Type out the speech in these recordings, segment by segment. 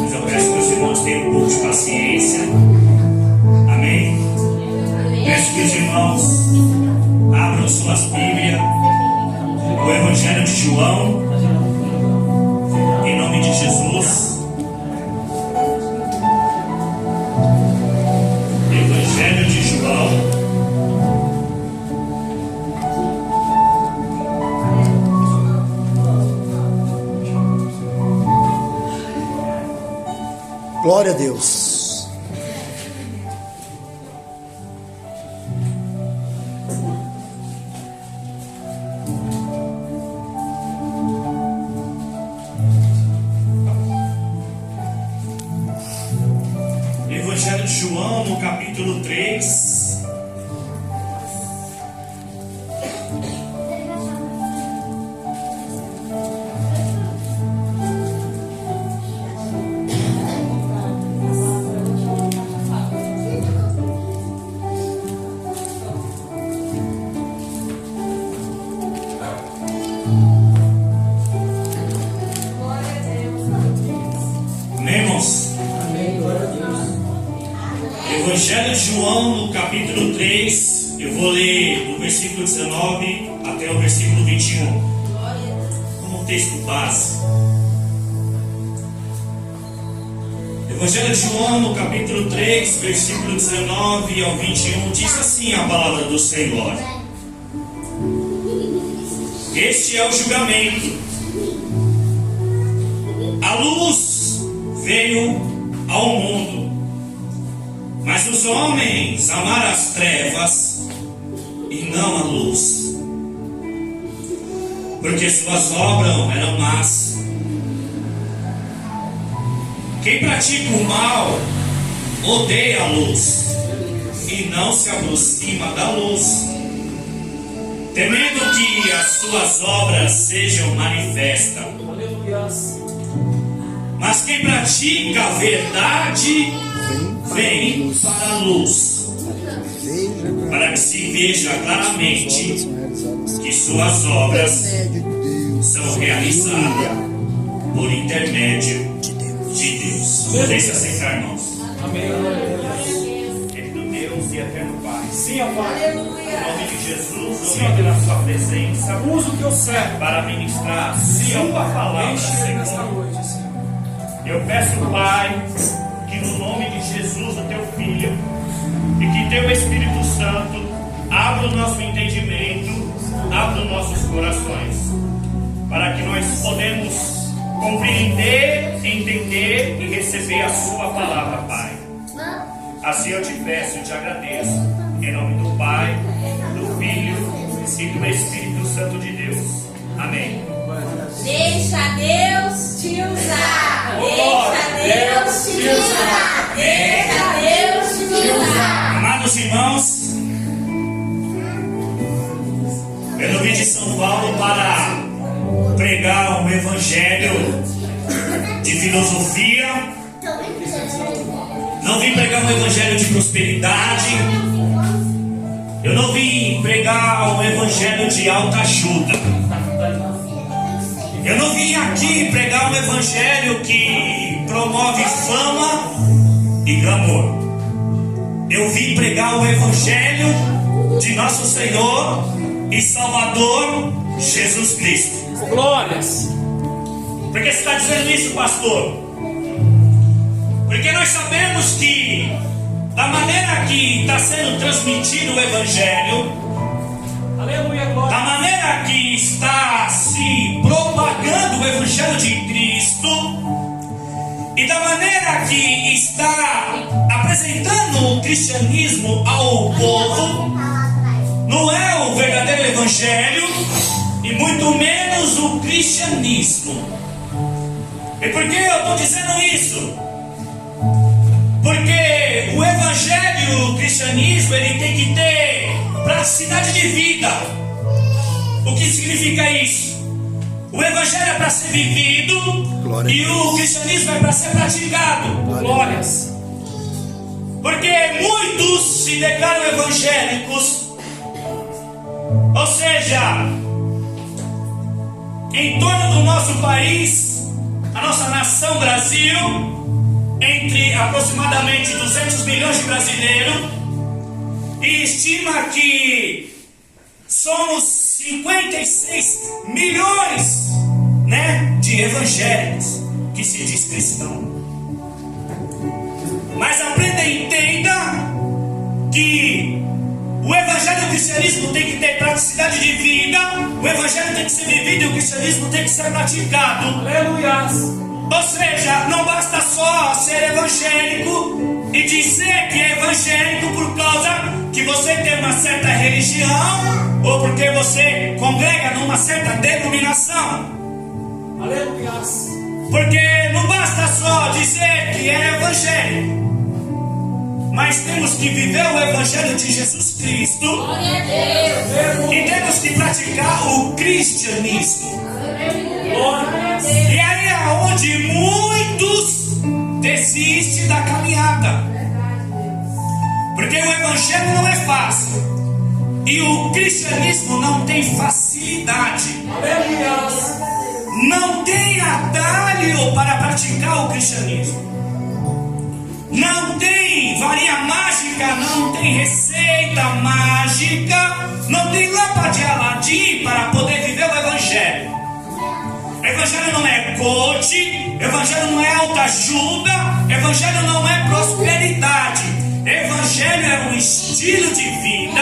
Mas eu peço que os irmãos tenham um pouco de paciência. Amém? Peço que os irmãos abram suas Bíblias, o Evangelho de João, em nome de Jesus. Evangelho de João. Glória a Deus. Evangelho de João, no capítulo 3. Evangelho de João, no capítulo 3, eu vou ler do versículo 19 até o versículo 21, como texto base. Evangelho de João, no capítulo 3, versículo 19 ao 21, diz assim a palavra do Senhor: Este é o julgamento. A luz veio ao mundo, mas os homens amaram as trevas e não a luz, porque suas obras eram más. Quem pratica o mal odeia a luz e não se aproxima da luz, temendo que as suas obras sejam manifestas. Mas quem pratica a verdade vem para a luz, para que se veja claramente que suas obras são realizadas por intermédio de Deus. Deixa sentar, irmãos. Amém. Querido Deus e eterno Pai, Sim, ó Pai. em nome de Jesus, eu venho na sua presença, Usa o que eu servo. para ministrar a sua palavra, Enche nesta Senhor. noite, Senhor. Eu peço, Pai, que no nome de Jesus, o teu Filho, e que teu Espírito Santo abra o nosso entendimento, abra os nossos corações, para que nós podemos compreender, entender e receber a sua palavra, Pai. Assim eu te peço e te agradeço, em nome do Pai, do Filho e do Espírito Santo de Deus. Amém. Deixa Deus te usar. Deixa Deus te usar. Deixa Deus te usar. Amados irmãos, eu vim de São Paulo para pregar um evangelho de filosofia. Não vim pregar um evangelho de prosperidade. Eu não vim pregar um evangelho de alta ajuda. Eu não vim aqui pregar um evangelho que promove fama e glamour. Eu vim pregar o evangelho de nosso Senhor e Salvador Jesus Cristo. Glórias. Por que você está dizendo isso, pastor? Porque nós sabemos que da maneira que está sendo transmitido o evangelho, Aleluia, da glória. maneira que está se propagando o Evangelho de Cristo e da maneira que está apresentando o cristianismo ao povo, não é o verdadeiro Evangelho e muito menos o cristianismo. E por que eu estou dizendo isso? Porque o Evangelho, o cristianismo, ele tem que ter praticidade de vida. O que significa isso? O Evangelho é para ser vivido. Glória e o cristianismo é para ser praticado. Glórias. Porque muitos se declaram evangélicos, ou seja, em torno do nosso país a nossa nação Brasil, entre aproximadamente 200 milhões de brasileiros, e estima que somos 56 milhões, de evangélicos que se diz cristão. Mas aprenda e entenda que o evangelho e o cristianismo tem que ter praticidade de vida, o evangelho tem que ser vivido e o cristianismo tem que ser praticado. Aleluia. Ou seja, não basta só ser evangélico e dizer que é evangélico por causa que você tem uma certa religião ou porque você congrega numa certa denominação. Aleluia. Porque não basta só dizer que é evangélico, mas temos que viver o evangelho de Jesus Cristo. Glória a Deus. E temos que praticar o cristianismo. Glória. E aí é onde muitos desistem da caminhada. Porque o evangelho não é fácil. E o cristianismo não tem facilidade. Aleluia. Não tem atalho para praticar o cristianismo. Não tem varinha mágica, não tem receita mágica, não tem lâmpada de Aladim para poder viver o evangelho. Evangelho não é coach, evangelho não é autoajuda, evangelho não é prosperidade. Evangelho é um estilo de vida,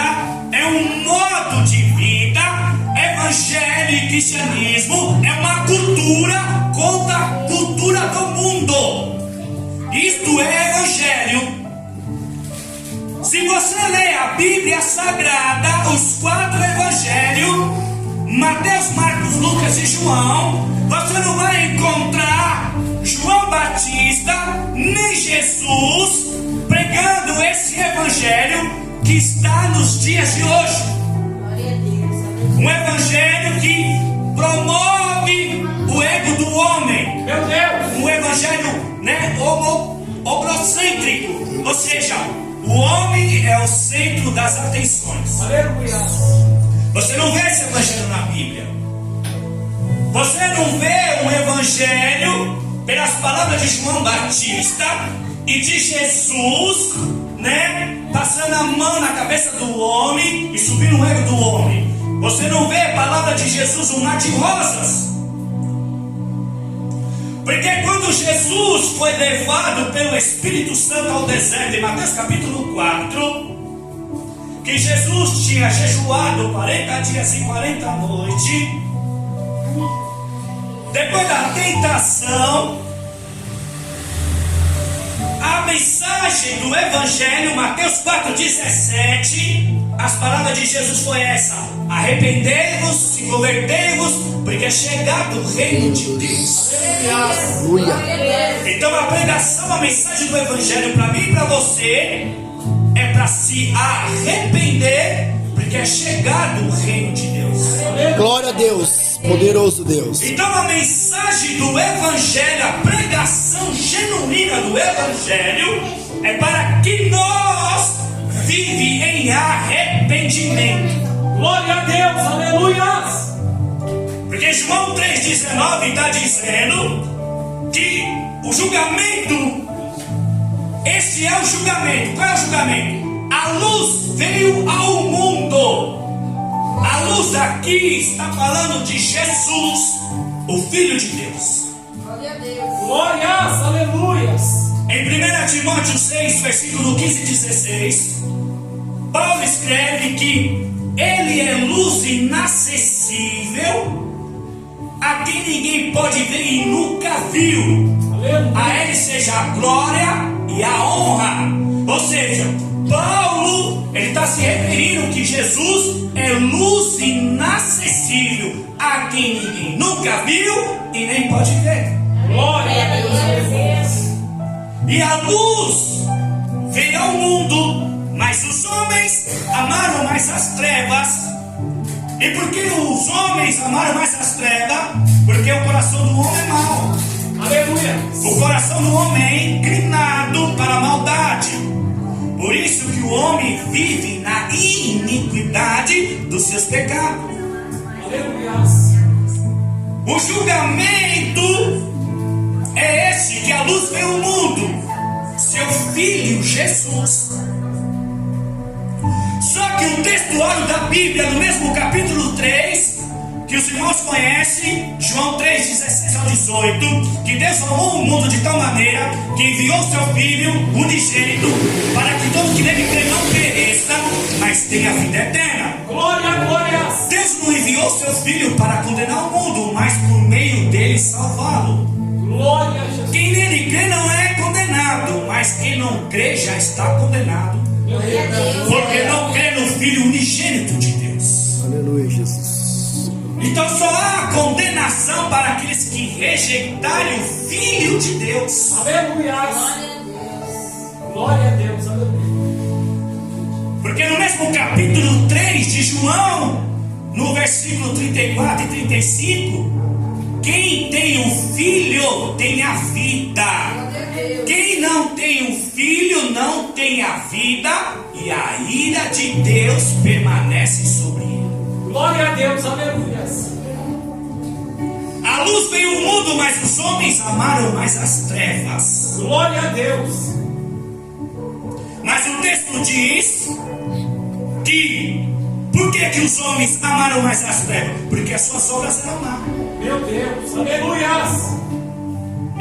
é um modo de vida. Evangelho e cristianismo é uma cultura contra a cultura do mundo. Isto é evangelho. Se você ler a Bíblia Sagrada, os 4 evangelhos, Mateus, Marcos, Lucas e João, você não vai encontrar João Batista nem Jesus pregando esse evangelho que está nos dias de hoje. Um evangelho que promove o ego do homem. Meu Deus. Um evangelho homocêntrico. Ou seja, o homem é o centro das atenções. Aleluia. Você não vê esse evangelho na Bíblia. Você não vê um evangelho pelas palavras de João Batista e de Jesus, passando a mão na cabeça do homem e subindo o ego do homem. Você não vê a palavra de Jesus um mar de rosas. Porque quando Jesus foi levado pelo Espírito Santo ao deserto, em Mateus capítulo 4, que Jesus tinha jejuado 40 dias e 40 noites, depois da tentação, a mensagem do Evangelho, Mateus 4,17, as palavras de Jesus foi essa: arrependei-vos, se convertei-vos, porque é chegado o reino de Deus. Aleluia. Então a pregação, a mensagem do Evangelho para mim e para você é para se arrepender, porque é chegado o reino de Deus. Glória a Deus, poderoso Deus. Então a mensagem do Evangelho, a pregação genuína do Evangelho é para que nós vive em arrependimento. Glória a Deus, aleluia. Porque João 3,19 está dizendo que o julgamento, esse é o julgamento. Qual é o julgamento? A luz veio ao mundo. A luz aqui está falando de Jesus, o Filho de Deus. Glória a Deus. Glórias, aleluias. Em 1 Timóteo 6, versículo 15 e 16, Paulo escreve que ele é luz inacessível, a quem ninguém pode ver e nunca viu. A ele seja a glória e a honra. Ou seja, Paulo, ele está se referindo que Jesus é luz inacessível, a quem ninguém nunca viu e nem pode ver. Glória a Deus. E a luz veio ao mundo, mas os homens amaram mais as trevas. E por que os homens amaram mais as trevas? Porque o coração do homem é mau. Aleluia. O coração do homem é inclinado para a maldade. Por isso que o homem vive na iniquidade dos seus pecados. Aleluia. O julgamento é esse que a luz veio ao mundo, seu Filho Jesus. Só que o textuário da Bíblia, no mesmo capítulo 3, que os irmãos conhecem, João 3, 16 ao 18, que Deus amou o mundo de tal maneira que enviou seu Filho unigênito para que todo que nele crê não pereça, mas tenha vida eterna. Glória, glória. Deus não enviou seu Filho para condenar o mundo, mas por meio dele salvá-lo. Glória a Jesus. Quem nele crê não é condenado, mas quem não crê já está condenado, porque não crê no Filho unigênito de Deus. Aleluia, Jesus. Então só há condenação para aqueles que rejeitarem o Filho de Deus. Aleluia. Glória a Deus. Aleluia. Porque no mesmo capítulo 3 de João, no versículo 34 e 35, quem tem o Filho tem a vida. Quem não tem o Filho não tem a vida, e a ira de Deus permanece sobre ele. Glória a Deus. Aleluia. A luz veio ao mundo, mas os homens amaram mais as trevas. Glória a Deus. Mas o texto diz que por que os homens amaram mais as trevas? Porque as suas obras eram más. Meu Deus. Aleluia.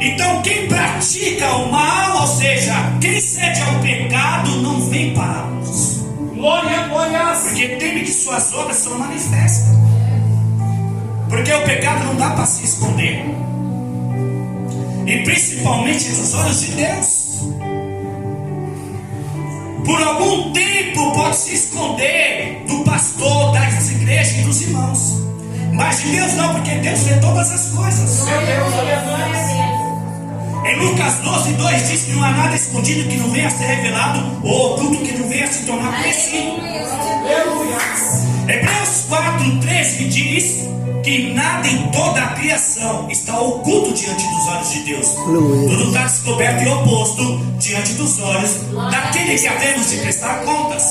Então quem pratica o mal, ou seja, quem cede ao pecado, não vem para a luz, Glória, glória. porque teme que suas obras são manifestas. Porque o pecado não dá para se esconder, e principalmente nos olhos de Deus. Por algum tempo pode se esconder do pastor, das igrejas e dos irmãos, mas de Deus não, porque Deus vê todas as coisas. Meu Deus. Aleluia. Em Lucas 12, 2 diz que não há nada escondido que não venha a ser revelado, ou oculto que não venha a se tornar conhecido. Aleluia. Hebreus 4, 13 diz que nada em toda a criação está oculto diante dos olhos de Deus. Aleluia. Tudo está descoberto e oposto diante dos olhos daquele que havemos de prestar contas.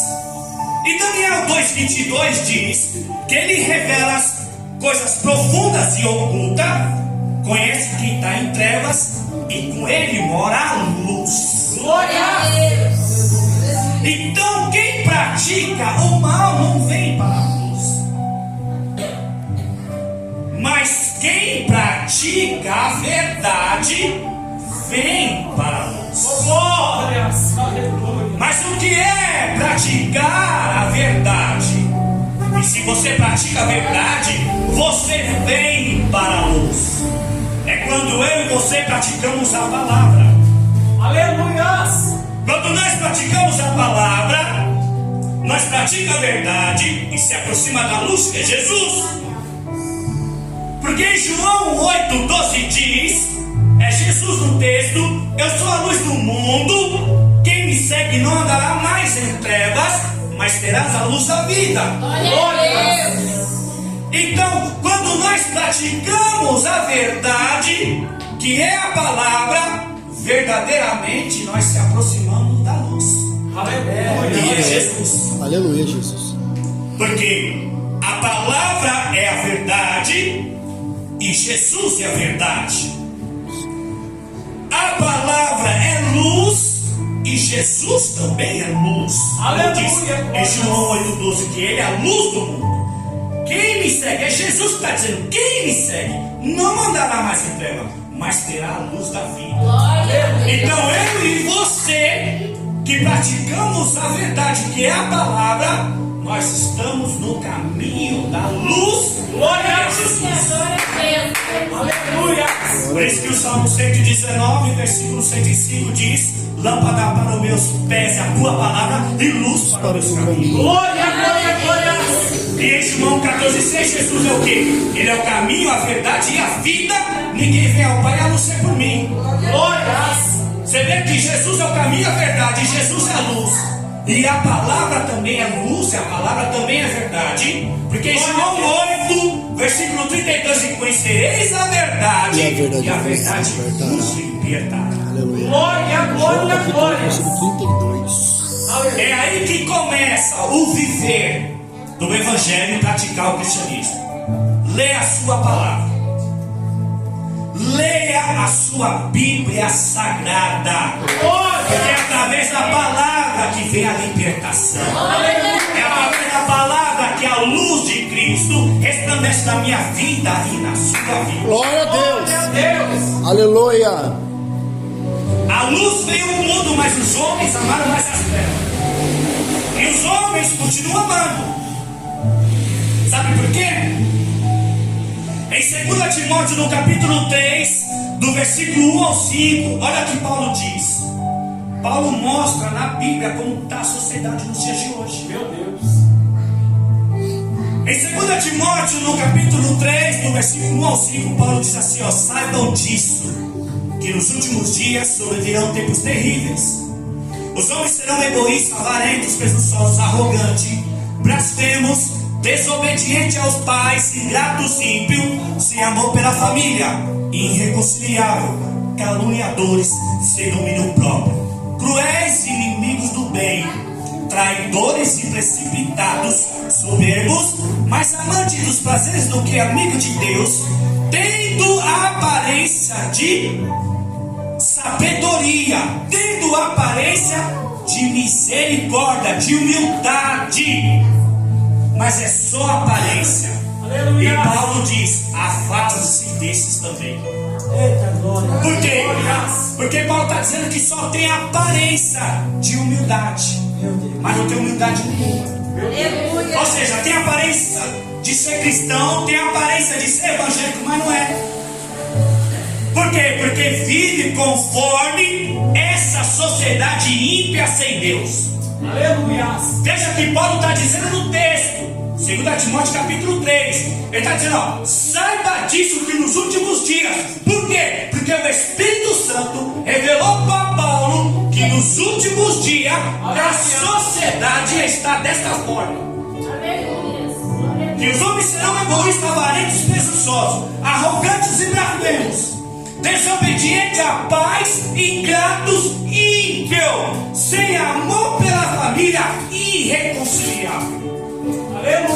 E Daniel 2,22 diz que ele revela as coisas profundas e ocultas, conhece quem está em trevas, e com ele mora a luz. Glória. Então quem pratica o mal não vem para a luz, mas quem pratica a verdade vem para a luz. Glória. Aleluia. Mas o que é praticar a verdade? E se você pratica a verdade, você vem para a luz. É quando eu e você praticamos a palavra. Aleluia. Quando nós praticamos a palavra, nós praticamos a verdade e se aproxima da luz que é Jesus. Porque em João 8,12 diz, é Jesus no texto: eu sou a luz do mundo, quem me segue não andará mais em trevas, mas terás a luz da vida. Glória. Então, quando nós praticamos a verdade, que é a palavra, verdadeiramente nós se aproximamos da luz. Aleluia. E é Jesus. Aleluia, Jesus. Porque a palavra é a verdade e Jesus é a verdade. A palavra é luz e Jesus também é luz. Aleluia. Diz em João 8,12 que ele é a luz do mundo. Quem me segue, é Jesus que está dizendo, quem me segue não andará mais em treva, mas terá a luz da vida. Então eu e você, que praticamos a verdade, que é a palavra, nós estamos no caminho da luz. Glória a Jesus. Aleluia. Por isso que o Salmo 119, versículo 105 diz: lâmpada para os meus pés é a tua palavra e luz para os meus caminhos. Glória, glória, glória. E em João 14,6 Jesus é o que? Ele é o caminho, a verdade e a vida. Ninguém vem ao Pai a não ser por mim. Glória. Você vê que Jesus é o caminho, a verdade, e Jesus é a luz. E a palavra também é luz, e a palavra também é verdade. Porque em João 8, versículo 32, e conhecereis a verdade, e a verdade vos libertará. Aleluia. Glória, glória, glória. Versículo 32. É aí que começa o viver do Evangelho e praticar o cristianismo. Leia a sua palavra. Leia a sua Bíblia Sagrada. Porque é através da palavra que vem a libertação. É através da palavra que a luz de Cristo resplandece na minha vida e na sua vida. Glória a Deus. Deus. Aleluia. A luz veio ao mundo, mas os homens amaram mais as trevas. E os homens continuam amando. Sabe por quê? Em 2 Timóteo, no capítulo 3, do versículo 1 ao 5, olha o que Paulo diz. Paulo mostra na Bíblia como está a sociedade nos dias de hoje. Meu Deus. Em 2 Timóteo, no capítulo 3, do versículo 1 ao 5, Paulo diz assim, ó: saibam disso, que nos últimos dias sobrevirão tempos terríveis. Os homens serão egoístas, avarentos, presunçosos, arrogantes, blasfemos, desobedientes aos pais, ingratos, ímpios, sem amor pela família, irreconciliável, caluniadores, sem domínio próprio, cruéis, inimigos do bem, traidores e precipitados, soberbos, mais amantes dos prazeres do que amigos de Deus, tendo a aparência de sabedoria, tendo a aparência de misericórdia, de humildade, mas é só aparência. Aleluia. E Paulo diz: afaste-se desses também. Eita glória. Por quê? Porque Paulo está dizendo que só tem aparência de humildade, Meu Deus. mas não tem humildade nenhuma. Aleluia. Ou seja, tem aparência de ser cristão, tem aparência de ser evangélico, mas não é. Por quê? Porque vive conforme essa sociedade ímpia sem Deus. Aleluia. Veja que Paulo está dizendo no texto, 2 Timóteo capítulo 3, ele está dizendo, ó, saiba disso que nos últimos dias. Por quê? Porque o Espírito Santo revelou para Paulo que nos últimos dias a sociedade está desta forma. Que os homens serão egoístas, avarentos, presunçosos, arrogantes e blasfemos, desobedientes a pais, ingratos, ímpios, sem amor pela família, irreconciliável. Aleluia.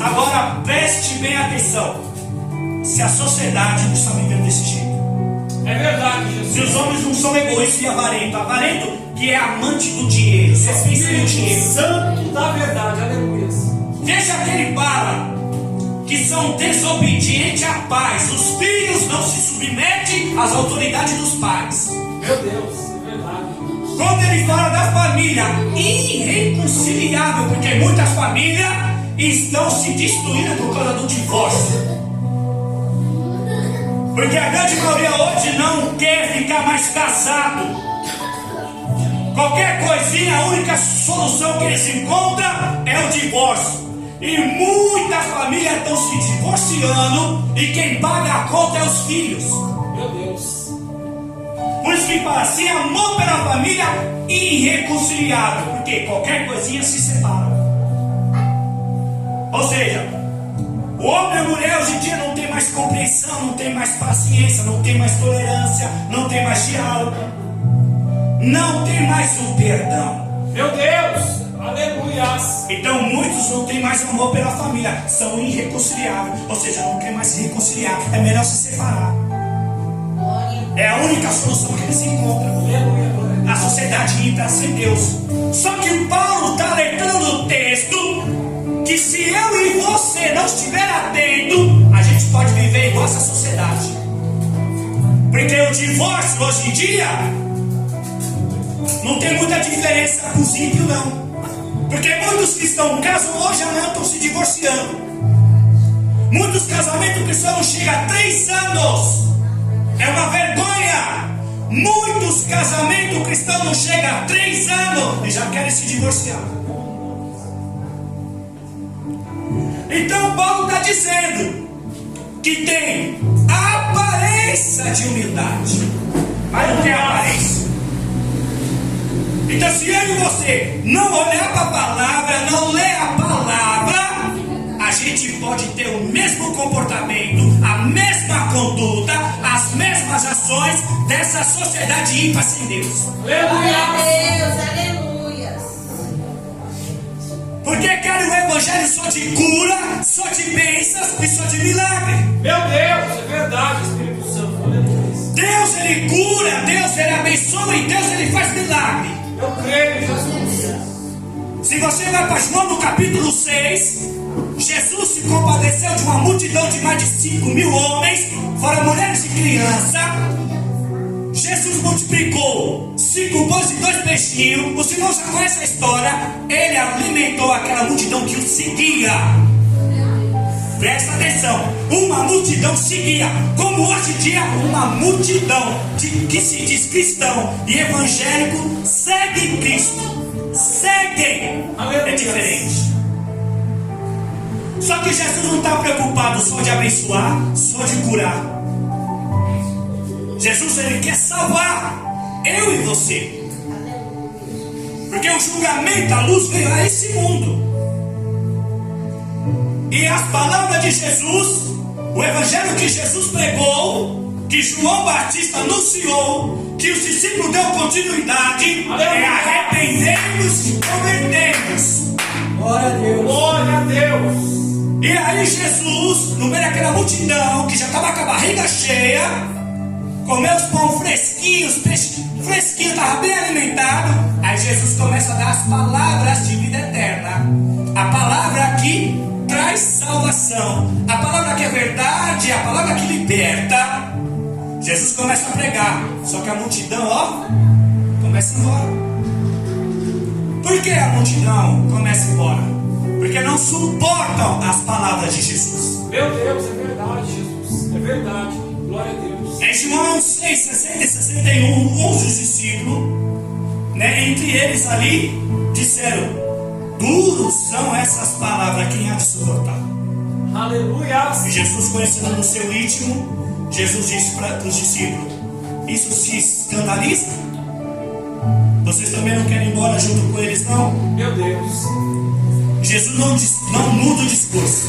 Agora preste bem atenção. Se a sociedade não está vivendo desse jeito, É verdade, Jesus. se os homens não são egoístas e avarentos, avarento que é amante do dinheiro, só pensa no dinheiro. Santo da verdade. Aleluia. Veja que ele fala que são desobedientes a pais. Os filhos não se submetem às autoridades dos pais. Meu Deus. É verdade. Quando ele fala da família irreconciliável, porque muitas famílias estão se destruindo por causa do divórcio. Porque a grande maioria hoje não quer ficar mais casado. Qualquer coisinha, a única solução que eles encontram é o divórcio. E muitas famílias estão se divorciando e quem paga a conta é os filhos. Meu Deus. Por isso que fala assim, amor pela família irreconciliável, porque qualquer coisinha se separa. Ou seja, o homem e a mulher hoje em dia não tem mais compreensão, não tem mais paciência, não tem mais tolerância, não tem mais diálogo, não tem mais o perdão. Meu Deus. Aleluia. Então muitos não têm mais amor pela família, são irreconciliáveis, ou seja, não querem mais se reconciliar, é melhor se separar. É a única solução que eles encontram. Aleluia. A sociedade ímpia sem Deus. Só que o Paulo está alertando no texto que se eu e você não estiver atento, a gente pode viver igual essa sociedade. Porque o divórcio hoje em dia não tem muita diferença para os ímpios, não. Porque muitos que estão casam hoje, amanhã estão se divorciando. Muitos casamentos cristãos chegam a 3 anos. É uma vergonha. Muitos casamentos cristãos não chegam a 3 anos e já querem se divorciar. Então Paulo está dizendo que tem aparência de humildade, mas não tem aparência. Então se eu e você não olhar para a palavra, não ler a palavra, a gente pode ter o mesmo comportamento, a mesma conduta, as mesmas ações dessa sociedade ímpar sem Deus. Aleluia. Aleluia. Porque querem o evangelho só de cura, só de bênçãos e só de milagre. Meu Deus. É verdade, Espírito Santo. Aleluia. Deus ele cura, Deus ele abençoa e Deus ele faz milagre. Eu creio, Jesus. Se você vai para João no capítulo 6, Jesus se compadeceu de uma multidão de mais de 5.000 homens, fora mulheres e crianças. Jesus multiplicou 5 pães e 2 peixinhos. O Senhor já conhece a história. Ele alimentou aquela multidão que o seguia. Presta atenção, uma multidão seguia, como hoje em dia uma multidão que se diz cristão e evangélico segue Cristo, seguem, é diferente. Só que Jesus não está preocupado só de abençoar, só de curar. Jesus ele quer salvar eu e você, porque o julgamento, a luz veio a esse mundo. E as palavras de Jesus, o evangelho que Jesus pregou, que João Batista anunciou, que os discípulos deu continuidade, é arrependemos e convertemos. Glória a Deus. Glória a Deus. E aí Jesus, no meio daquela multidão, que já estava com a barriga cheia, comeu os pão fresquinhos, peixe fresquinho, estava bem alimentado. Aí Jesus começa a dar as palavras de vida eterna. A palavra que traz salvação, a palavra que é verdade, a palavra que liberta. Jesus começa a pregar, só que a multidão, começa embora. Por que a multidão começa embora? Porque não suportam as palavras de Jesus. Meu Deus, é verdade, Jesus, é verdade, glória a Deus. Em João 6, 60 e 61, 11 discípulos, entre eles ali, disseram: duros são essas palavras, quem há de suportar? Aleluia! E Jesus, conhecendo no seu íntimo, Jesus disse para os discípulos: isso se escandaliza? Vocês também não querem ir embora junto com eles, não? Meu Deus! Jesus não muda o discurso.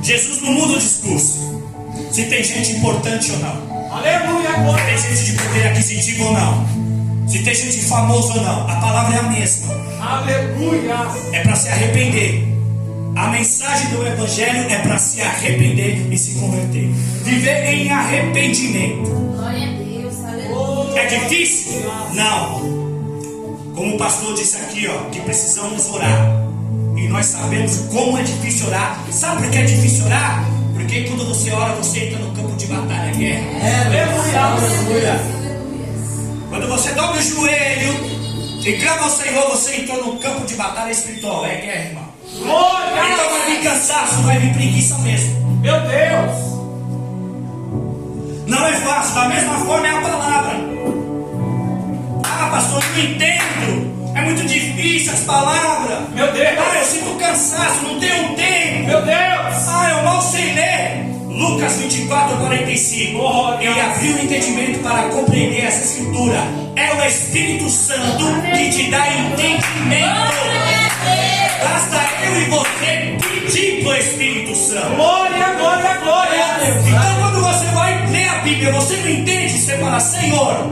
Jesus não muda o discurso. Se tem gente importante ou não. Aleluia! Se tem gente de poder aquisitivo ou não. Se tem gente famosa ou não, a palavra é a mesma. Aleluia! É para se arrepender. A mensagem do evangelho é para se arrepender e se converter. Viver em arrependimento. Glória a Deus, aleluia. É difícil? Não. Como o pastor disse aqui, que precisamos orar. E nós sabemos como é difícil orar. Sabe por que é difícil orar? Porque quando você ora, você entra no campo de batalha, guerra. Aleluia! Quando você dobra o joelho e clama ao Senhor, você entrou no campo de batalha espiritual. É guerra, irmão. Glória! Então vai vir cansaço, vai vir preguiça mesmo. Meu Deus! Não é fácil, da mesma forma é a palavra. Ah, pastor, eu não entendo. É muito difícil as palavras. Meu Deus! Ah, eu sinto cansaço, não tenho tempo. Meu Deus! Ah, eu mal sei ler. Lucas 24, 45. Ele abriu o entendimento para compreender essa escritura. É o Espírito Santo que te dá entendimento. Basta eu e você pedir para o Espírito Santo. Glória, glória, glória! Então quando você vai ler a Bíblia, você não entende, você fala: Senhor,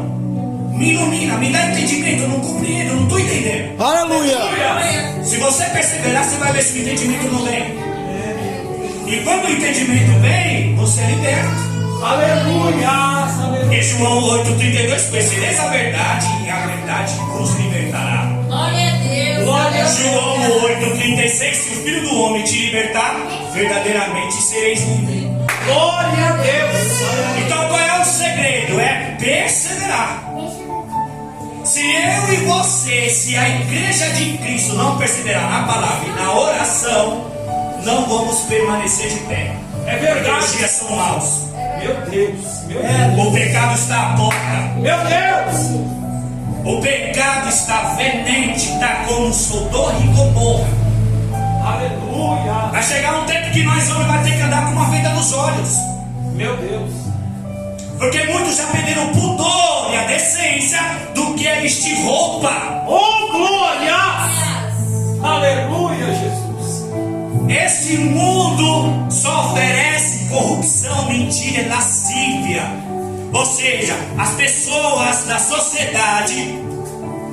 me ilumina, me dá entendimento. Eu não compreendo, eu não estou entendendo. Aleluia. Se você perseverar, você vai ver se o entendimento não vem. E quando o entendimento vem, você é liberto. Aleluia! Em João 8,32, conhecereis a verdade e a verdade vos libertará. Glória a Deus. Glória a Deus. João 8,36, se o Filho do Homem te libertar, verdadeiramente sereis livres. Glória a Deus! Então qual é o segredo? É perseverar. Se eu e você, se a igreja de Cristo não perseverar na palavra e na oração, não vamos permanecer de pé. É Porque verdade. os dias são maus. Meu Deus! Meu Deus! O pecado está à porta. Meu Deus! O pecado está venente, está como Sodoma e Gomorra. Aleluia! Vai chegar um tempo que nós homens vai ter que andar com uma venda nos olhos. Meu Deus! Porque muitos já perderam o pudor e a decência do que é vestir roupa. Oh, glória! Aleluia, Jesus! Esse mundo só oferece corrupção, mentira e lascívia. Ou seja, as pessoas da sociedade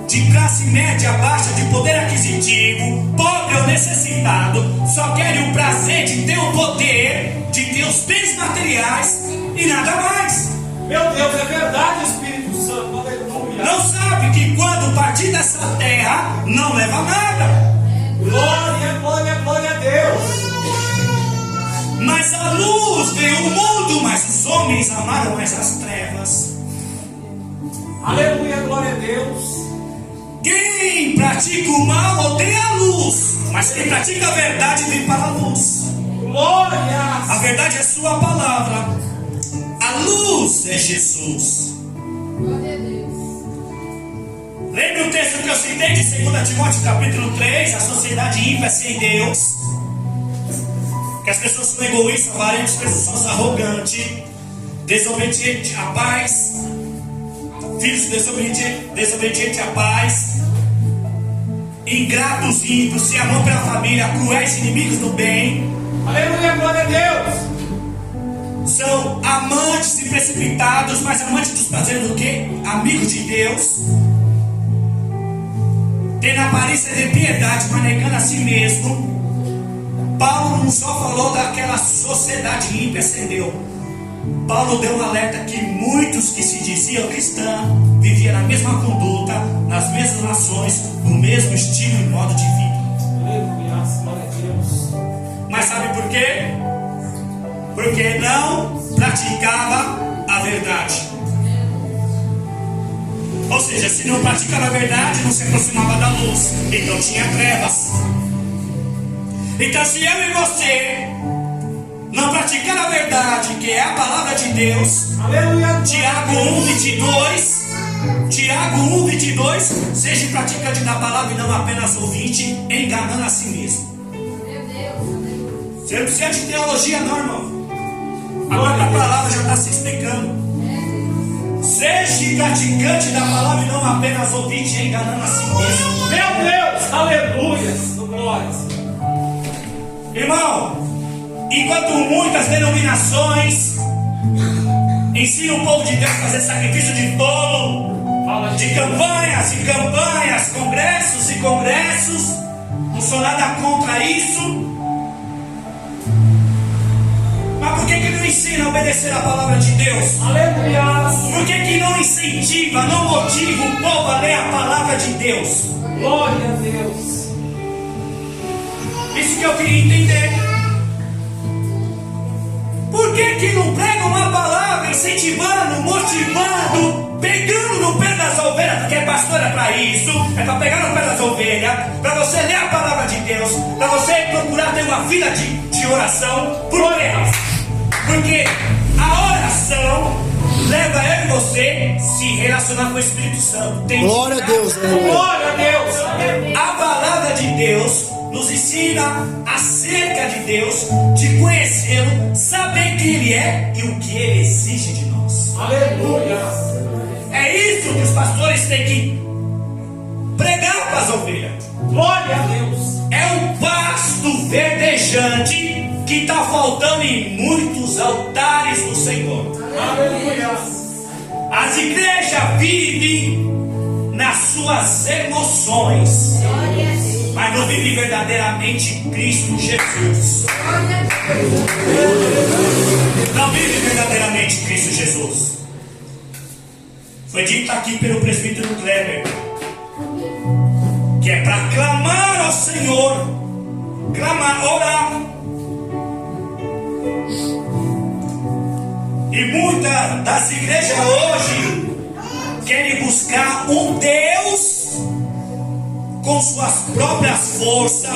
de classe média, baixa, de poder aquisitivo, pobre ou necessitado, só querem o prazer de ter o poder, de ter os bens materiais, e na nada mais. Meu Deus, é verdade, Espírito Santo. Aleluia. Não sabe que quando partir dessa terra, não leva nada. Glória, glória, glória a Deus. Mas a luz veio ao mundo, mas os homens amaram mais as trevas. Aleluia, glória a Deus. Quem pratica o mal odeia a luz, mas quem pratica a verdade vem para a luz. Glória. A verdade é sua palavra. A luz é Jesus. Glória a Deus. Lembra o texto que eu citei de 2 Timóteo capítulo 3? A sociedade ímpia sem Deus. Que as pessoas são egoístas, avarentas, pessoas arrogantes, desobedientes a pais, filhos desobedientes a pais, ingratos, ímpios, sem amor pela família, cruéis, inimigos do bem. Aleluia, glória a Deus. São amantes e precipitados, mas amantes dos prazeres do que? Amigos de Deus. Tendo aparência de piedade, mas negando a si mesmo. Paulo não só falou daquela sociedade ímpia sem Deus. Paulo deu um alerta que muitos que se diziam cristãos viviam na mesma conduta, nas mesmas ações, no mesmo estilo e modo de vida. Aleluia, glória a Deus. Mas sabe por quê? Porque não praticava a verdade. Ou seja, se não praticava a verdade, não se aproximava da luz, então tinha trevas. Então, se eu e você não praticar a verdade, que é a palavra de Deus, Aleluia. Tiago 1:22, seja praticante da palavra e não apenas ouvinte, enganando a si mesmo. Meu Deus. Você não precisa de teologia, não, irmão. A própria palavra já está se explicando. Seja praticante da palavra e não apenas ouvinte, enganando a si mesmo. Meu Deus, aleluia. Glória. Irmão, enquanto muitas denominações ensinam o povo de Deus a fazer sacrifício de bolo, de campanhas e campanhas, congressos e congressos, não sou nada contra isso. Mas por que não ensina a obedecer a palavra de Deus? Aleluia. Por que não incentiva, não motiva o povo a ler a palavra de Deus? Glória a Deus. Isso que eu queria entender. Por que não prega uma palavra incentivando, motivando, pegando no pé das ovelhas? Porque pastor é para isso, é para pegar no pé das ovelhas, para você ler a palavra de Deus, para você procurar ter uma vida de oração. Por quê? Porque a oração leva eu e você se relacionar com o Espírito Santo. Glória a Deus. Glória a Deus. A palavra de Deus nos ensina acerca de Deus, de conhecê-lo, saber quem Ele é e o que Ele exige de nós. Aleluia. É isso que os pastores têm que pregar para as ovelhas. Glória a Deus. É um pasto verdejante que está faltando em muitos altares do Senhor. Aleluia. As igrejas vivem nas suas emoções, Glória a Deus. mas não vivem verdadeiramente Cristo Jesus. Glória a Deus. Não vivem verdadeiramente Cristo Jesus. Foi dito aqui pelo presbítero Kleber que é para clamar ao Senhor, clamar, orar. E muitas das igrejas hoje querem buscar um Deus com suas próprias forças,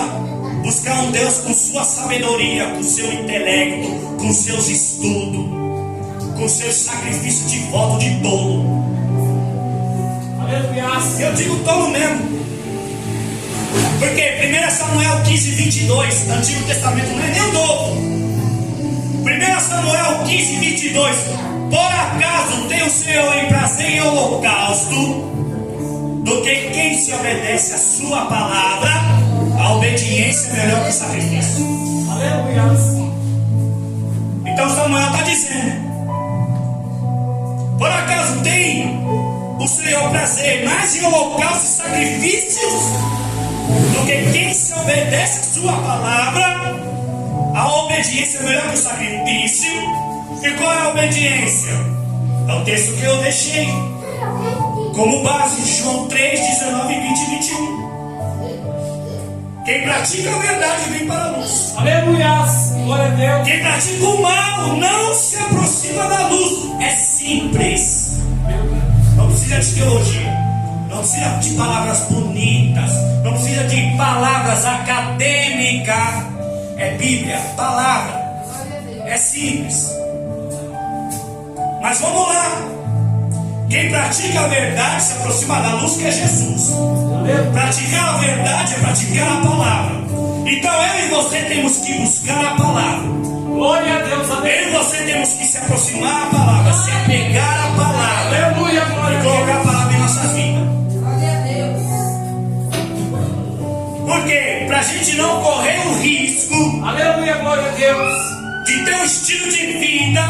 buscar um Deus com sua sabedoria, com seu intelecto, com seus estudos, com seu sacrifício de voto de tolo. Aleluia. Eu digo tolo mesmo. Porque 1 Samuel 15:22, Antigo Testamento não é nem o Novo. 1 Samuel 15:22. Por acaso tem o Senhor em prazer em holocausto do que quem se obedece à sua palavra? A obediência é melhor que o sacrifício. Aleluia. Então Samuel está dizendo: por acaso tem o Senhor prazer mais em holocausto e sacrifícios do que quem se obedece à sua palavra? A obediência é melhor que o sacrifício. E qual é a obediência? É o texto que eu deixei como base, João 3, 19, 20 e 21. Quem pratica a verdade vem para a luz. Aleluia. Glória a Deus. Quem pratica o mal não se aproxima da luz. É simples. Não precisa de teologia. Não precisa de palavras bonitas. Não precisa de palavras acadêmicas. É Bíblia, palavra. É simples. Mas vamos lá. Quem pratica a verdade se aproxima da luz, que é Jesus. Praticar a verdade é praticar a palavra. Então eu e você temos que buscar a palavra. Glória a Deus. Eu e você temos que se aproximar à palavra, se apegar à palavra. Aleluia. Glória E a colocar a Deus. palavra em nossa vida. Glória a Deus. Por quê? Para a gente não correr o risco Aleluia. Glória a Deus. de ter um estilo de vida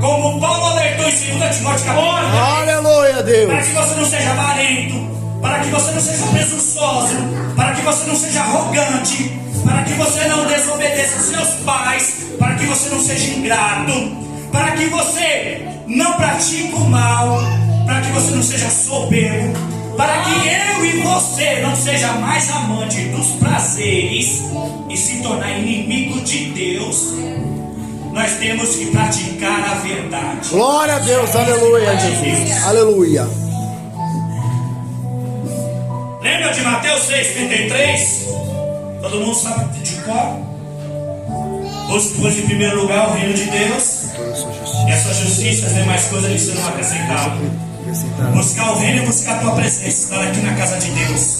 como Paulo alertou em 2 Timóteo capítulo 3. Aleluia, Para Deus. que você não seja avarento, para que você não seja presunçoso, para que você não seja arrogante, para que você não desobedeça seus pais, para que você não seja ingrato, para que você não pratique o mal, para que você não seja soberbo, para que eu e você não seja mais amante dos prazeres e se tornar inimigo de Deus. Nós temos que praticar a verdade. Glória a Deus, aleluia, Jesus. Aleluia. Lembra de Mateus 6,33? Todo mundo sabe de cor? Busque, pois, em primeiro lugar o reino de Deus e a sua justiça, as demais coisas lhe serão acrescentadas. Buscar o reino e buscar a tua presença. Estar aqui na casa de Deus.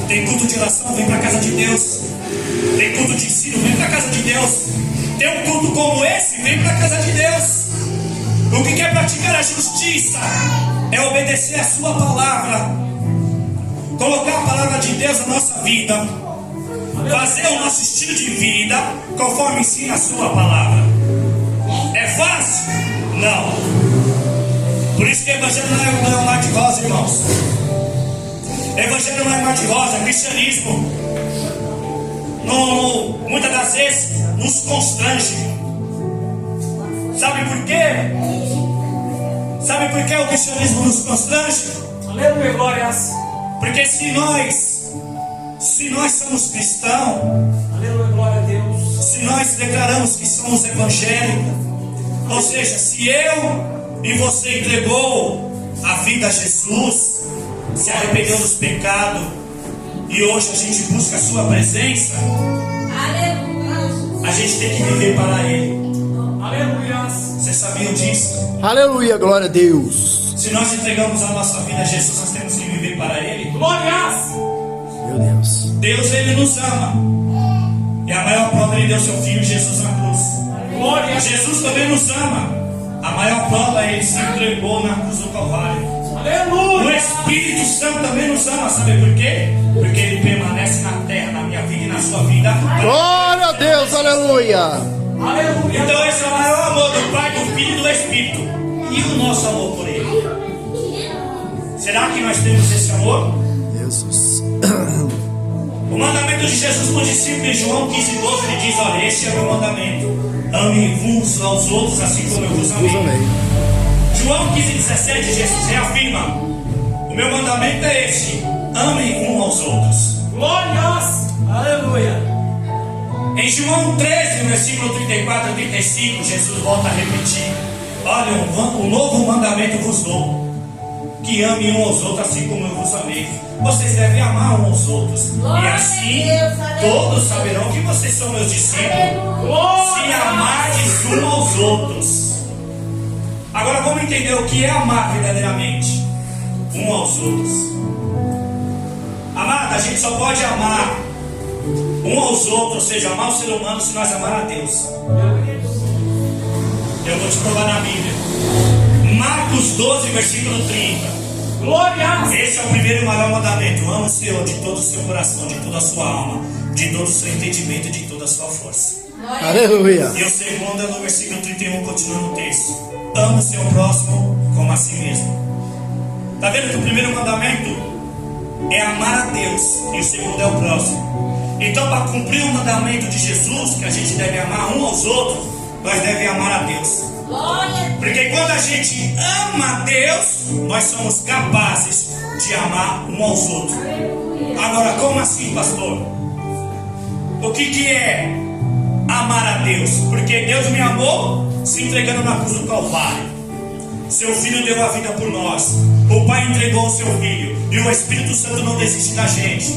Tem culto de oração, vem para a casa de Deus. Tem culto de ensino, vem para a casa de Deus. Tem um culto como esse, vem para a casa de Deus. O que quer praticar a justiça é obedecer a sua palavra, colocar a palavra de Deus na nossa vida, fazer o nosso estilo de vida conforme ensina a sua palavra. É fácil? Não. Por isso que o evangelho não é um mar de rosa, irmãos. Evangelho não é mar de rosa, cristianismo muitas das vezes nos constrange. Sabe por quê? Sabe por que o cristianismo nos constrange? Aleluia. Glórias. Porque se nós somos cristãos, Aleluia. Glória a Deus. se nós declaramos que somos evangélicos, ou seja, se eu e você entregou a vida a Jesus, se arrependeu dos pecados e hoje a gente busca a sua presença, Aleluia. a gente tem que viver para Ele. Aleluia. Vocês sabiam disso? Aleluia, glória a Deus. Se nós entregamos a nossa vida a Jesus, nós temos que viver para Ele. Glórias. Meu Deus. Deus, Ele nos ama. E a maior prova, Ele deu seu Filho Jesus na cruz. Glória. Jesus também nos ama. A maior prova, Ele se entregou na cruz do Calvário. O Aleluia. Espírito Santo também nos ama. Sabe por quê? Porque Ele permanece na terra, na minha vida e na sua vida. Glória a Deus, aleluia. Aleluia. Então esse é o maior amor do Pai, do Filho e do Espírito. E o nosso amor por Ele? Será que nós temos esse amor? Jesus. O mandamento de Jesus para os discípulos em João 15:12, ele diz: olha, este é o meu mandamento. Amem uns aos outros assim como eu vos amei. João 15:17, Jesus reafirma: o meu mandamento é este: amem uns aos outros. Glórias. Aleluia. Em João 13, versículo 34 a 35, Jesus volta a repetir: olha, um novo mandamento vos dou, que amem uns aos outros assim como eu vos amei. Vocês devem amar uns aos outros, e assim todos saberão que vocês são meus discípulos, se amardes uns aos outros. Agora vamos entender o que é amar verdadeiramente uns aos outros. Amada, a gente só pode amar uns aos outros, ou seja, amar o ser humano, se nós amar a Deus. Eu vou te provar na Bíblia. Marcos 12, versículo 30. Glórias. Esse é o primeiro e maior mandamento: ama o Senhor de todo o seu coração, de toda a sua alma, de todo o seu entendimento e de toda a sua força. Aleluia. E o segundo é no versículo 31, continuando o texto: ama o seu próximo como a si mesmo. Está vendo que o primeiro mandamento é amar a Deus e o segundo é o próximo. Então, para cumprir o mandamento de Jesus, que a gente deve amar uns aos outros, nós devemos amar a Deus. Porque quando a gente ama a Deus, nós somos capazes de amar um aos outros. Agora, como assim, pastor? O que é amar a Deus? Porque Deus me amou se entregando na cruz do Calvário. Seu Filho deu a vida por nós. O Pai entregou o seu Filho. E o Espírito Santo não desiste da gente.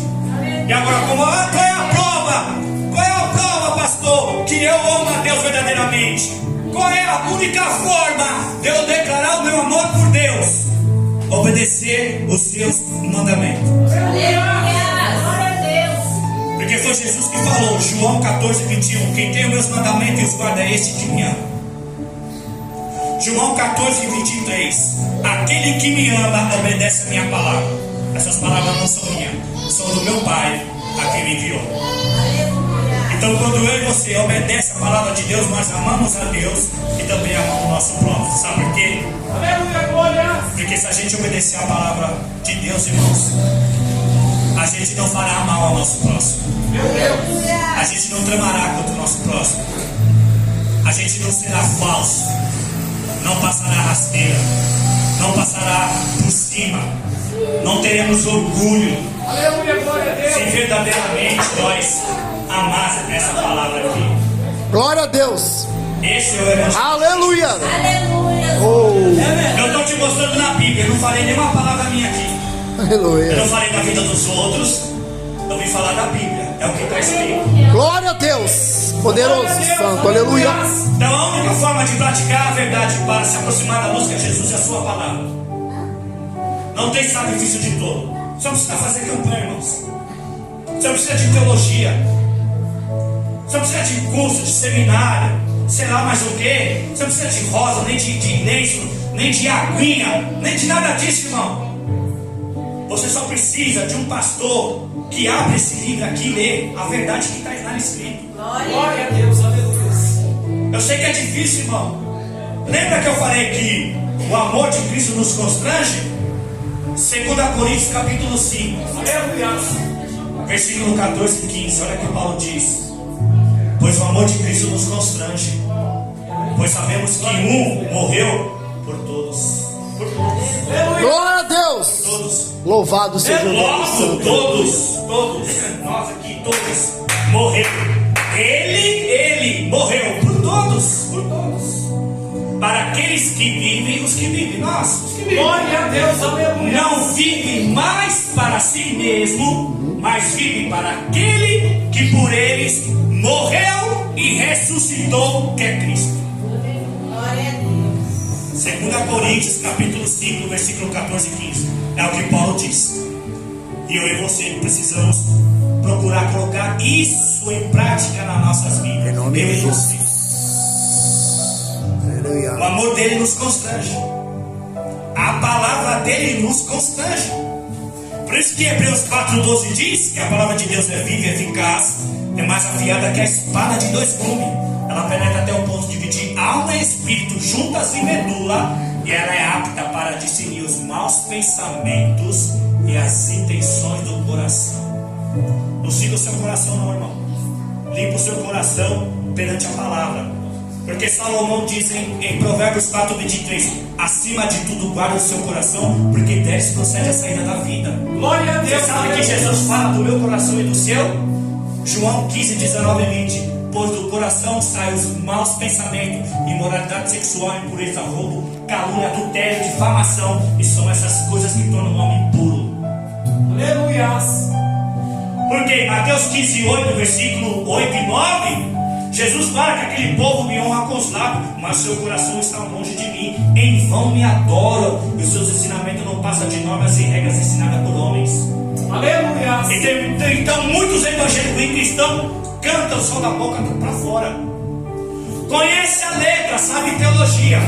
E agora, qual é a prova? Qual é a prova, pastor, que eu amo a Deus verdadeiramente? Qual é a única forma de eu declarar o meu amor por Deus? Obedecer os seus mandamentos. Porque foi Jesus que falou, João 14, 21. Quem tem os meus mandamentos e os guarda é este que me ama. João 14, 23. Aquele que me ama obedece a minha palavra. Essas palavras não são minhas, são do meu Pai, a quem me enviou. Então, quando eu e você obedecem a palavra de Deus, nós amamos a Deus e também amamos o nosso próximo. Sabe por quê? Porque se a gente obedecer a palavra de Deus, irmãos, a gente não fará mal ao nosso próximo. A gente não tramará contra o nosso próximo. A gente não será falso. Não passará rasteira. Não passará por cima. Não teremos orgulho. Se verdadeiramente nós amarmos essa palavra aqui. Glória a Deus. Esse é o evangelho. Aleluia. Eu estou te mostrando na Bíblia. Eu não falei nenhuma palavra minha aqui. Eu Aleluia. não falei da vida dos outros. Eu vim falar da Bíblia. É o que está escrito. Glória a Deus. Poderoso, santo. Aleluia. Então a única forma de praticar a verdade para se aproximar da luz que é Jesus é a sua palavra. Não tem sacrifício de todo. Você não precisa fazer campanha, irmãos. Você não precisa de teologia. Você não precisa de curso, de seminário, sei lá mais o que. Você não precisa de rosa, nem de lenço, nem de aguinha, nem de nada disso, irmão. Você só precisa de um pastor que abre esse livro aqui e lê a verdade que está lá escrito. Glória a Deus, aleluia. Eu sei que é difícil, irmão. Lembra que eu falei que o amor de Cristo nos constrange? 2 Coríntios capítulo 5, versículo 14 e 15. Olha o que Paulo diz. Pois o amor de Cristo nos constrange, pois sabemos que um morreu por todos. Glória a Deus. Todos. Louvado seja o nome santo. Todos, nós aqui, todos morreram. Ele morreu por todos. Para aqueles que vivem, os que vivem, nós, os que vivem. Glória a Deus, aleluia. Não vive mais para si mesmo, mas vive para aquele que por eles morreu e ressuscitou, que é Cristo. Glória a Deus. 2 Coríntios capítulo 5, versículo 14 e 15. É o que Paulo diz. E eu e você precisamos procurar colocar isso em prática nas nossas vidas. Em nome Eu de e Jesus. você. O Aleluia. amor dele nos constrange. A palavra dele nos constrange. Por isso que Hebreus 4,12 diz que a palavra de Deus é viva e eficaz, é mais afiada que a espada de dois gumes. Ela penetra até o ponto de dividir alma e espírito, juntas e medula, e ela é apta para discernir os maus pensamentos e as intenções do coração. Não siga o seu coração não, irmão. Limpa o seu coração perante a palavra. Porque Salomão diz em Provérbios 4, 23: acima de tudo guarda o seu coração, porque deles procede a saída da vida. Glória a Deus. Você sabe que Jesus fala do meu coração e do seu? João 15, 19 e 20: pois do coração saem os maus pensamentos, imoralidade sexual, impureza, roubo, calúnia, adultério, difamação. E são essas coisas que tornam o homem impuro. Aleluia. Porque Mateus 15, 8, versículo 8 e 9, Jesus fala que aquele povo me honra com os lábios, mas seu coração está longe de mim. Em vão me adoram, e os seus ensinamentos não passam de normas e regras ensinadas por homens. Aleluia. Então muitos evangélicos e cristãos cantam só da boca para fora. Conhece a letra, sabe teologia,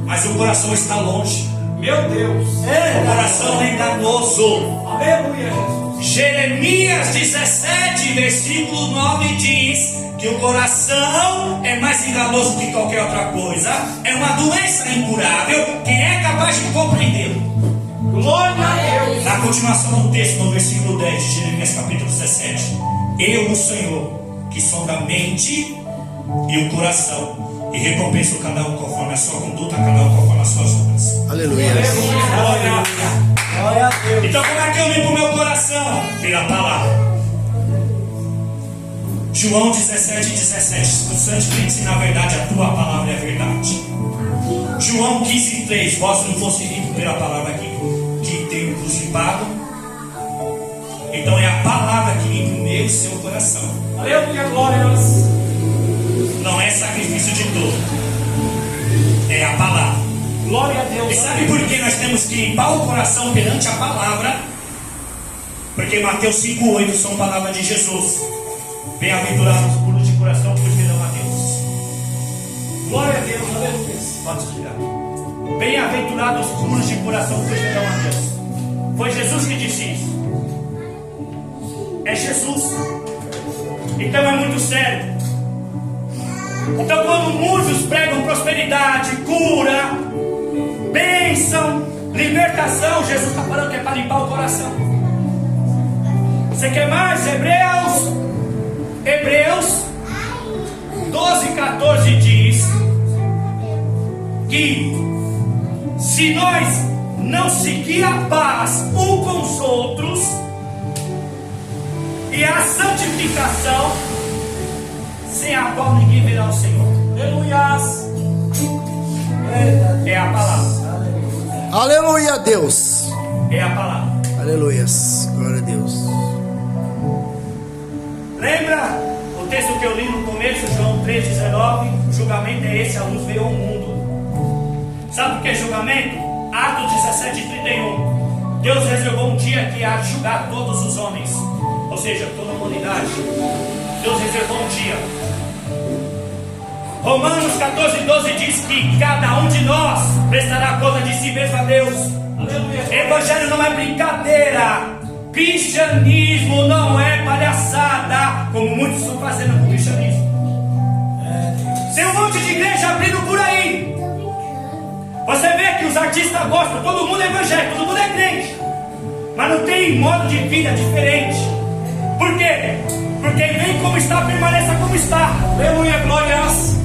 mas o coração está longe. Meu Deus. O coração é enganoso. Aleluia, Jesus. Jeremias 17, versículo 9 diz que o coração é mais enganoso que qualquer outra coisa, é uma doença incurável. Quem é capaz de compreendê-lo? Glória a Deus. Na continuação do texto, no versículo 10 de Jeremias capítulo 17: eu, o Senhor, que sonda a mente e o coração, e recompenso cada um conforme a sua conduta, cada um conforme as suas obras. Aleluia. Glória a Deus. Então como é que eu limpo o meu coração? Pela palavra. João 17:17. Santifique-se na verdade, a tua palavra é a verdade. João 15:3. Vós não fosse limpo pela palavra que tenho crucificado. Então é a palavra que limpa o meu e seu coração. Aleluia, glórias. Não é sacrifício de dor, é a palavra. Glória a Deus. E sabe por que nós temos que limpar o coração perante a palavra? Porque Mateus 5:8 são palavras de Jesus. Bem-aventurados os puros de coração, porque verão a Deus. Glória a Deus, aleluia. Pode tirar. Bem-aventurados os puros de coração, porque verão a Deus. Foi Jesus que disse isso. É Jesus. Então é muito sério. Então quando muitos pregam prosperidade, cura, bênção, libertação, Jesus está falando que é para limpar o coração. Você quer mais? Hebreus 12:14 diz que se nós não seguir a paz um com os outros e a santificação, sem a qual ninguém verá o Senhor. Aleluias. É a palavra. Aleluia, Deus. É a palavra. Aleluias. Glória a Deus. Lembra o texto que eu li no começo, João 3:19? O julgamento é esse, a luz veio ao mundo. Sabe o que é julgamento? Atos 17:31. Deus reservou um dia que há de julgar todos os homens, ou seja, toda a humanidade. Deus reservou um dia. Romanos 14:12 diz que cada um de nós prestará conta de si mesmo a Deus. Aleluia. Evangelho não é brincadeira. Cristianismo não é palhaçada, como muitos estão fazendo com o cristianismo. Tem um monte de igreja abrindo por aí. Você vê que os artistas gostam, todo mundo é evangélico, todo mundo é crente, mas não tem modo de vida diferente. Por quê? Porque vem como está, permaneça como está. Aleluia, glórias.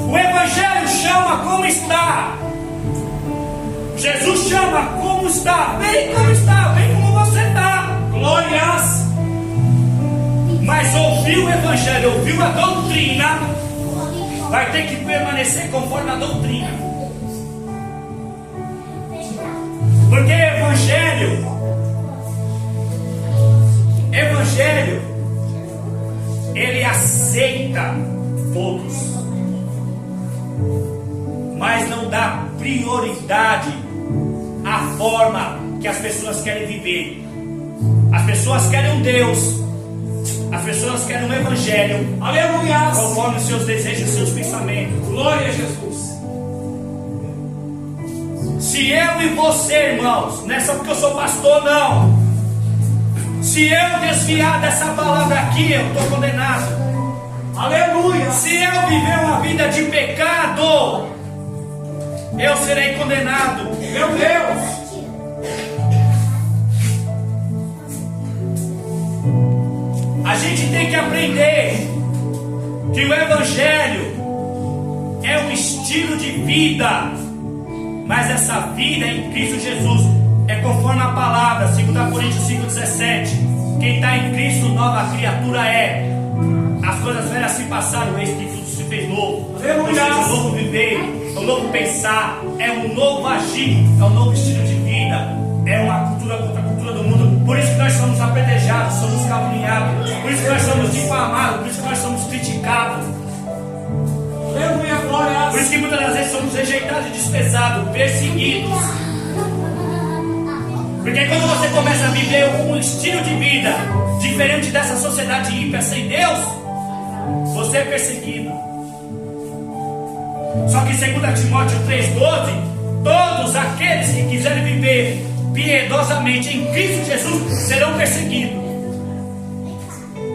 O Evangelho chama como está. Jesus chama como está. Vem como está, vem como você está. Glórias. Mas ouviu o Evangelho, ouviu a doutrina, vai ter que permanecer conforme a doutrina. Porque Evangelho, ele aceita todos, mas não dá prioridade à forma que as pessoas querem viver. As pessoas querem um Deus, as pessoas querem um Evangelho, aleluia, conforme os seus desejos, os seus pensamentos. Glória a Jesus. Se eu e você, irmãos, não é só porque eu sou pastor, não. Se eu desviar dessa palavra aqui, eu estou condenado. Aleluia. Se eu viver uma vida de pecado, eu serei condenado. Meu Deus. A gente tem que aprender que o Evangelho é um estilo de vida, mas essa vida em Cristo Jesus é conforme a palavra, 2 Coríntios 5:17. Quem está em Cristo, nova criatura é. As coisas velhas se passaram, eis que tudo se fez novo. Ou seja, um novo viver, um novo pensar, é um novo agir, é um novo estilo de vida, é uma cultura contra a cultura do mundo. Por isso que nós somos apedrejados, somos caluniados, por isso que nós somos difamados, por isso que nós somos criticados. Por isso que muitas das vezes somos rejeitados e desprezados, perseguidos. Porque quando você começa a viver um estilo de vida diferente dessa sociedade ímpia sem Deus, você é perseguido. Só que 2 Timóteo 3:12, todos aqueles que quiserem viver piedosamente em Cristo Jesus serão perseguidos.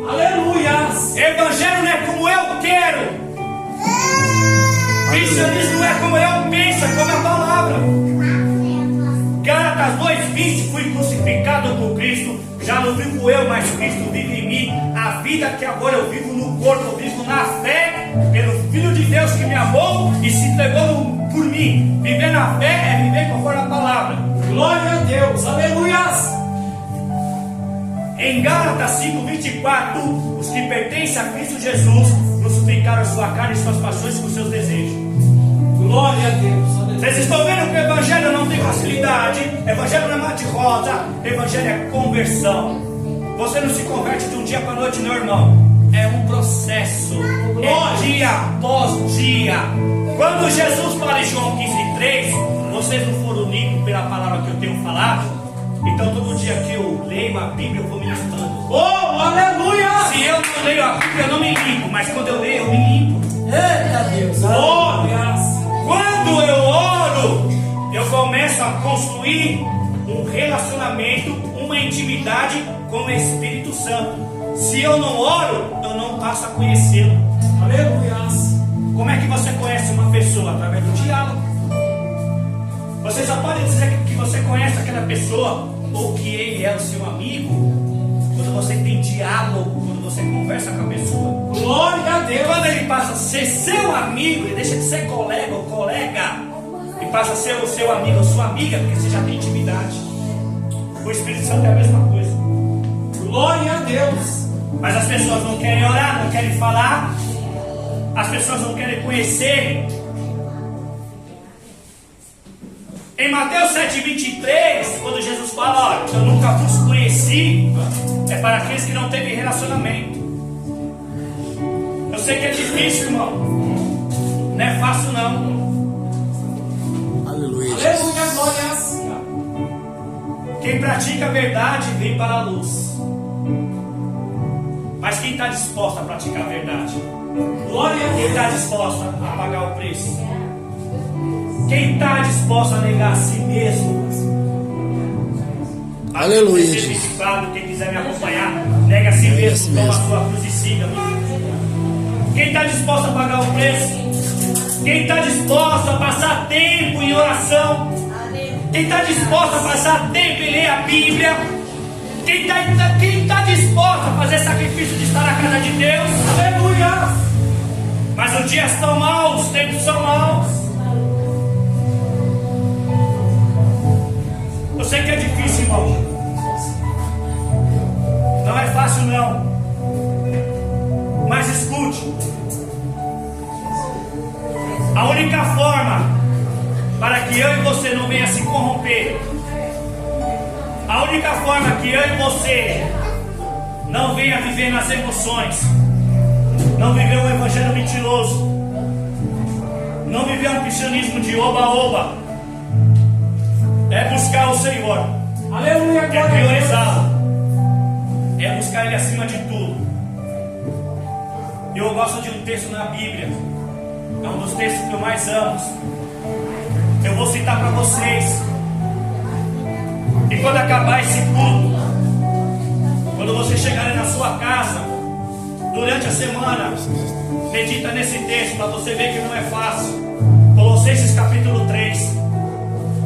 Aleluia! Evangelho não é como eu quero. Cristianismo não é como eu penso, é como a palavra. Gálatas 2:20, fui crucificado com Cristo, já não vivo eu, mas Cristo vive em mim. A vida que agora eu vivo no corpo, eu vivo na fé pelo Filho de Deus que me amou e se entregou por mim. Viver na fé é viver conforme a palavra. Glória a Deus. Aleluias. Em Gálatas 5:24, os que pertencem a Cristo Jesus crucificaram sua carne e suas paixões com seus desejos. Glória a Deus. Aleluia. Vocês estão vendo que o Evangelho não tem facilidade. Evangelho não é mar de rosa. Evangelho é conversão. Você não se converte de um dia para a noite, meu irmão. É um processo. É dia após dia. Quando Jesus fala em João 15:3, vocês não foram unidos pela palavra que eu tenho falado. Então todo dia que eu leio a Bíblia eu vou ministrando. Oh, aleluia! Se eu não leio a Bíblia eu não me limpo. Mas quando eu leio eu me limpo. Eita Deus! Glórias! Quando eu oro, eu começo a construir um relacionamento, uma intimidade com o Espírito Santo. Se eu não oro, eu não passo a conhecê-lo. Aleluia! Como é que você conhece uma pessoa? Através do diálogo. Você só pode dizer que você conhece aquela pessoa ou que ele é o seu amigo quando você tem diálogo, quando você conversa com a pessoa. Glória a Deus! E quando ele passa a ser seu amigo, ele deixa de ser colega ou colega e passa a ser o seu amigo ou sua amiga, porque você já tem intimidade. O Espírito Santo é a mesma coisa. Glória a Deus! Mas as pessoas não querem orar, não querem falar, as pessoas não querem conhecer. Em Mateus 7:23, quando Jesus fala, olha, eu nunca vos conheci, é para aqueles que não têm relacionamento. Eu sei que é difícil, irmão. Não é fácil, não. Aleluia. Aleluia, glórias! Quem pratica a verdade vem para a luz. Mas quem está disposto a praticar a verdade? Glória a Quem Deus! está disposto a pagar o preço? Quem está disposto a negar a si mesmo? Aleluia, Ser Jesus. discipulado, quem quiser me acompanhar, nega a si mesmo, toma a sua cruz e siga-me. Quem está disposto a pagar o preço? Quem está disposto a passar tempo em oração? Quem está disposto a passar tempo em ler a Bíblia? Quem está disposto a fazer sacrifício de estar na casa de Deus? Aleluia! Mas os dias estão maus, os tempos são maus. Eu sei que é difícil, irmão. Não é fácil, não. Mas escute. A única forma para que eu e você não venha se corromper, a única forma que eu e você não venha viver nas emoções, não viver um evangelho mentiroso, não viver um cristianismo de oba-oba, é buscar o Senhor, Aleluia, é glória a Deus! priorizá-lo, é buscar Ele acima de tudo. Eu gosto de um texto na Bíblia, é um dos textos que eu mais amo. Eu vou citar para vocês. E quando acabar esse culto, quando você chegar na sua casa, durante a semana, medita nesse texto para você ver que não é fácil. Colossenses capítulo 3.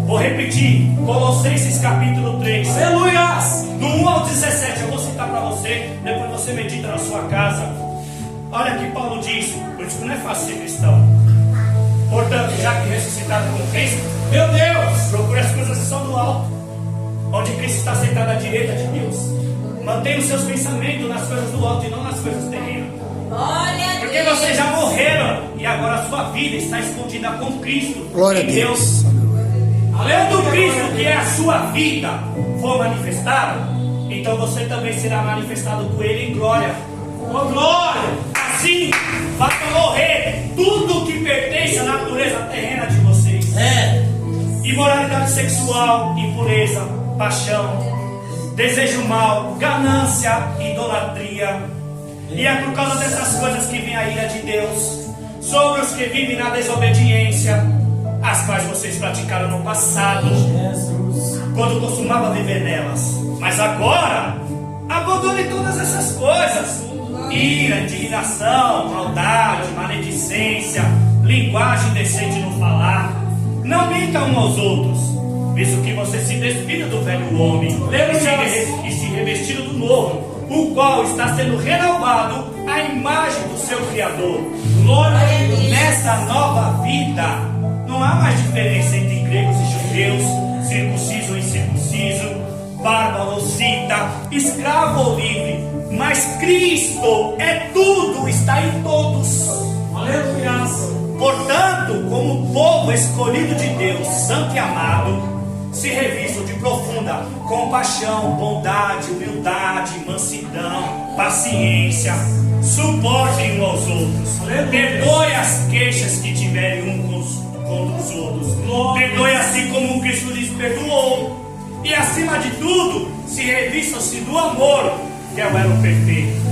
Vou repetir, Colossenses capítulo 3. Aleluia! Do 1 ao 17, eu vou citar para você, depois você medita na sua casa. Olha que Paulo diz, por isso que não é fácil ser cristão. Portanto, já que ressuscitado com Cristo, Meu Deus! procure as coisas que são do alto, onde Cristo está sentado à direita de Deus. Mantenha os seus pensamentos nas coisas do alto e não nas coisas terrenas. Porque vocês já morreram e agora a sua vida está escondida com Cristo Glória a em Deus. Quando Cristo, que é a sua vida, for manifestado, então você também será manifestado com Ele em glória. Oh, glória! Assim, vai morrer tudo que pertence à natureza terrena de vocês. Imoralidade sexual, impureza, paixão, desejo mal, ganância, idolatria. E é por causa dessas coisas que vem a ira de Deus sobre os que vivem na desobediência, as quais vocês praticaram no passado, quando costumavam viver nelas. Mas agora, abandone todas essas coisas: ira, indignação, maldade, maledicência, linguagem indecente no falar. Não mintam uns aos outros, visto que você se despida do velho homem e se revestiram do novo, o qual está sendo renovado à imagem do seu Criador. Glória a Deus. Nessa nova vida, não há mais diferença entre gregos e judeus, circunciso ou incircunciso, bárbaro ou cita, escravo ou livre, mas Cristo é tudo, está em todos. Aleluia. Portanto, como povo escolhido de Deus, santo e amado, se revistam de profunda compaixão, bondade, humildade, mansidão, paciência, suportem uns aos outros. Perdoe as queixas que tiverem uns contra os outros. Perdoe assim como Cristo lhes perdoou. E acima de tudo, se revistam-se do amor, que é o elo perfeito.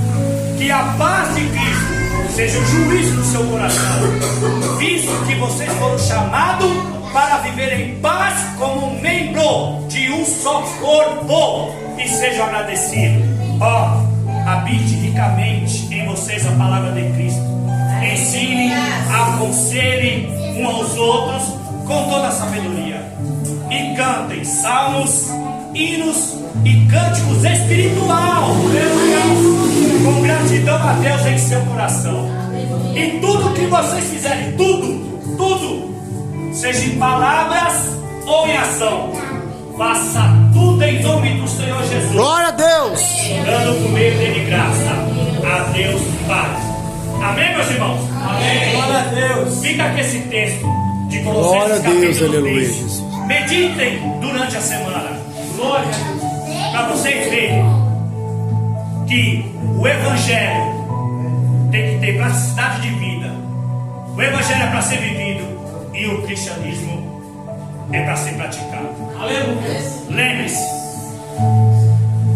Que a paz de Cristo seja o juízo do seu coração, visto que vocês foram chamados para viver em paz como um membro de um só corpo, e sejam agradecidos. Ó, habite ricamente em vocês a palavra de Cristo. Ensinem, aconselhem uns aos outros com toda a sabedoria, e cantem salmos, hinos e cânticos espiritual, com gratidão a Deus em seu coração. E tudo que vocês fizerem, tudo, seja em palavras ou em ação, faça tudo em nome do Senhor Jesus. Glória a Deus. Dando por meio dele graça a Deus Pai. Amém, meus irmãos? Amém. Glória a Deus. Fica com esse texto de Glória Colossenses a Deus, capítulo aleluia, 3. Jesus. Meditem durante a semana. Glória a Deus. Para vocês verem que o Evangelho tem que ter praticidade de vida. O Evangelho é para ser vivido e o cristianismo é para ser praticado. Aleluia. Lembre-se,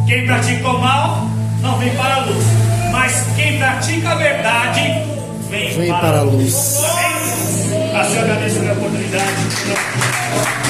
quem pratica o mal não vem para a luz, mas quem pratica a verdade vem para a luz. Amém? Assim eu agradeço a minha oportunidade.